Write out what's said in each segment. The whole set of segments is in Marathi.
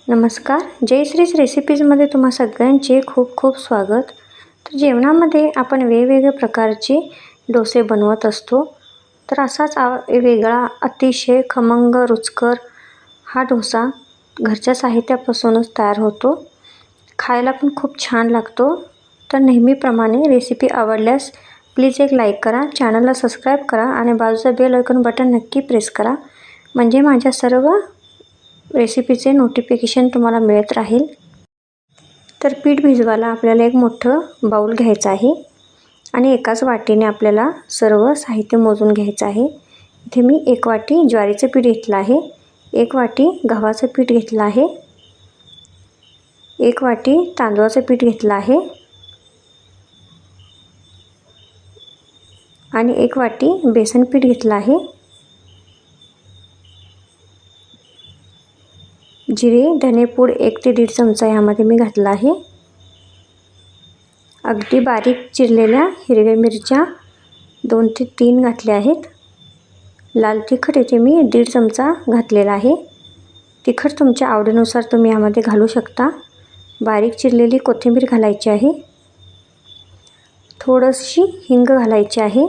नमस्कार, जयश्रीज रेसिपीजमध्ये तुम्हा सगळ्यांचे खूप खूप स्वागत. तर जेवणामध्ये आपण वेगवेगळ्या प्रकारचे डोसे बनवत असतो. तर असाच वेगळा अतिशय खमंग रुचकर हा डोसा घरच्या साहित्यापासूनच तयार होतो. खायला पण खूप छान लागतो. तर नेहमीप्रमाणे रेसिपी आवडल्यास प्लीज एक लाईक करा, चॅनलला सबस्क्राईब करा आणि बाजूचा बेल आयकॉन बटन नक्की प्रेस करा, म्हणजे माझ्या सर्व रेसिपीचे नोटिफिकेशन तुम्हाला मिळत राहील. तर पीठ भिजवायला आपल्याला एक मोठं बाऊल घ्यायचं आहे आणि एकाच वाटीने आपल्याला सर्व साहित्य मोजून घ्यायचं आहे. इथे मी 1 वाटी ज्वारीचं पीठ घेतलं आहे, 1 वाटी गव्हाचं पीठ घेतलं आहे, 1 वाटी तांदूळाचं पीठ घेतलं आहे आणि 1 वाटी बेसन पीठ घेतलं आहे. जिरे धनेपूड 1 ते 1.5 चमचा यामध्ये मी घातला आहे. अगदी बारीक चिरलेल्या हिरव्या मिरच्या 2 ते 3 घातल्या आहेत. लाल तिखट इथे मी 1.5 चमचा घातलेला आहे. तिखट तुमच्या आवडीनुसार तुम्ही यामध्ये घालू शकता. बारीक चिरलेली कोथिंबीर घालायची आहे. थोडीशी हिंग घालायची आहे.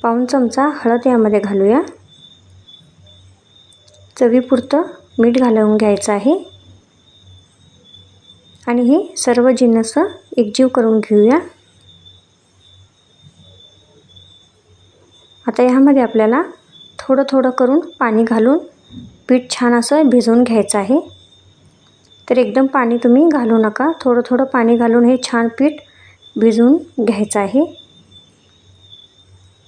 पाऊण चमचा हळद यामध्ये घालूया. चवीपुरतं मीठ घालून घ्यायचं आहे आणि हे सर्व जिन्नस एकजीव करून घेऊया. आता यामध्ये आपल्याला थोडं थोडं करून पाणी घालून पीठ छान असं भिजवून घ्यायचं आहे. तर एकदम पाणी तुम्ही घालू नका, थोडं थोडं पाणी घालून हे छान पीठ भिजवून घ्यायचं आहे.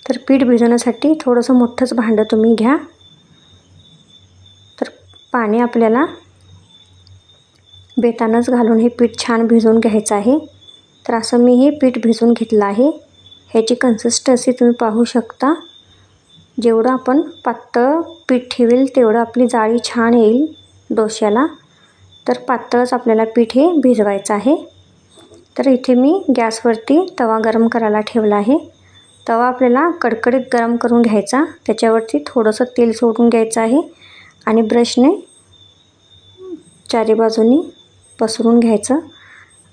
तर पीठ भिजवण्यासाठी थोडंसं मोठंच भांडं तुम्ही घ्या. तर पाणी आपल्याला बेतानच घालून हे पीठ छान भिजवून घ्यायचं आहे. तर असं मी हे पीठ भिजवून घेतलं आहे. ह्याची कन्सिस्टन्सी तुम्ही पाहू शकता. जेवढं आपण पातळ पीठ ठेवेल तेवढं आपली जाळी छान येईल डोश्याला. तर पातळच आपल्याला पीठ हे भिजवायचं आहे. तर इथे मी गॅसवरती तवा गरम करायला ठेवला आहे. तवा आपल्याला कडकडीत गरम करून घ्यायचा. त्याच्यावरती थोडंसं तेल सोडून घ्यायचं आहे आणि ब्रशने चारी बाजूनी पसरून घ्यायचं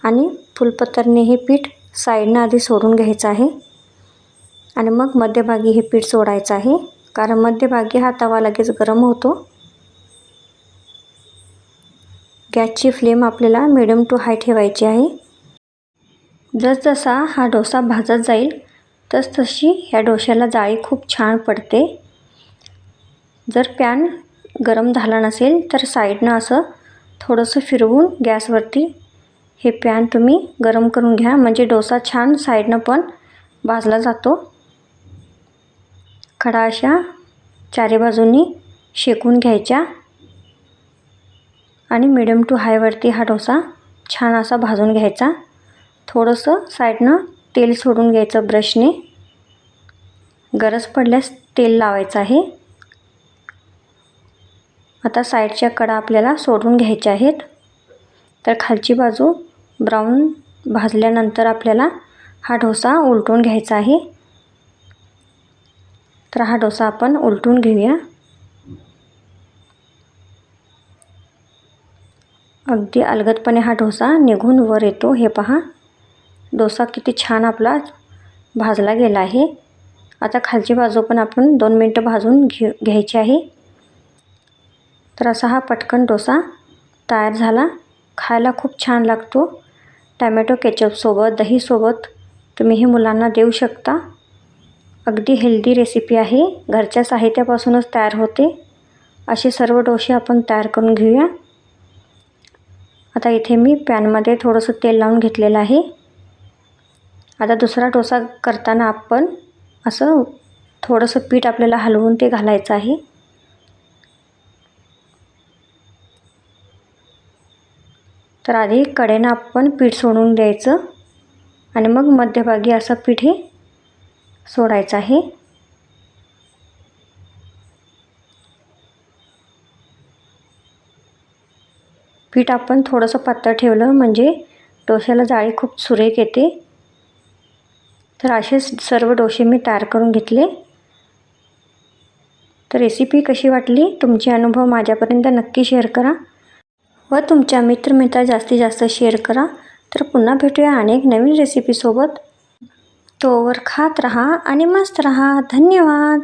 आणि फुलपत्तरने हे पीठ साईडनं आधी सोडून घ्यायचं आहे आणि मग मध्यभागी हे पीठ सोडायचं आहे, कारण मध्यभागी हा तवा लगेच गरम होतो. गॅसची फ्लेम आपल्याला मिडियम टू हाय ठेवायची आहे. जसजसा हा डोसा भाजत जाईल तसतशी ह्या डोश्याला जाळी खूप छान पडते. जर पॅन गरम झाला नसेल तर साईडनं असं थोडंसं फिरवून गॅसवरती हे पॅन तुम्ही गरम करून घ्या, म्हणजे डोसा छान साईडनं पण भाजला जातो. कडा अशा चारी बाजूंनी शेकून घ्यायच्या आणि मिडियम टू हायवरती हा डोसा छान असा भाजून घ्यायचा. थोडंसं साईडनं तेल सोडून घ्यायचं ब्रशने. गरज पडल्यास तेल लावायचं आहे. आता साईडच्या कडा आपल्याला सोडून घ्यायच्या आहेत. तर खालची बाजू ब्राऊन भाजल्यानंतर आपल्याला हा डोसा उलटून घ्यायचा आहे. तर हा डोसा आपण उलटून घेऊया. अगदी अलगदपणे हा डोसा निघून वर येतो. हे पहा, डोसा किती छान आपला भाजला गेला आहे. आता खालची बाजू पण आपण 2 मिनटं भाजून घ्यायची आहे. तर असा हा पटकन डोसा तयार झाला. खायला खूप छान लागतो. टॅमॅटो केचपसोबत, दहीसोबत तुम्ही हे मुलांना देऊ शकता. अगदी हेल्दी रेसिपी आहे. घरच्या साहित्यापासूनच तयार होते. असे सर्व डोसे आपण तयार करून घेऊया. आता इथे मी पॅनमध्ये थोडंसं तेल लावून घेतलेलं आहे. आता दुसरा डोसा करताना आपण असं थोडंसं पीठ आपल्याला हलवून ते घालायचं आहे. तर आधी कडेनं आपण पीठ सोडून द्यायचं आणि मग मध्यभागी असं पीठ हे सोडायचं आहे. पीठ आपण थोडंसं पातळ ठेवलं म्हणजे डोश्याला जाळी खूप सुरेख येते. तर असेच सर्व डोसे मी तयार करून घेतले. तर रेसिपी कशी वाटली, तुमचे अनुभव माझ्यापर्यंत नक्की शेअर करा व तुमच्या मित्रमित्रांना जास्तीत जास्त शेअर करा. तर पुन्हा भेटूया अनेक नवीन रेसिपीसोबत. तोवर खात रहा आणि मस्त रहा. धन्यवाद.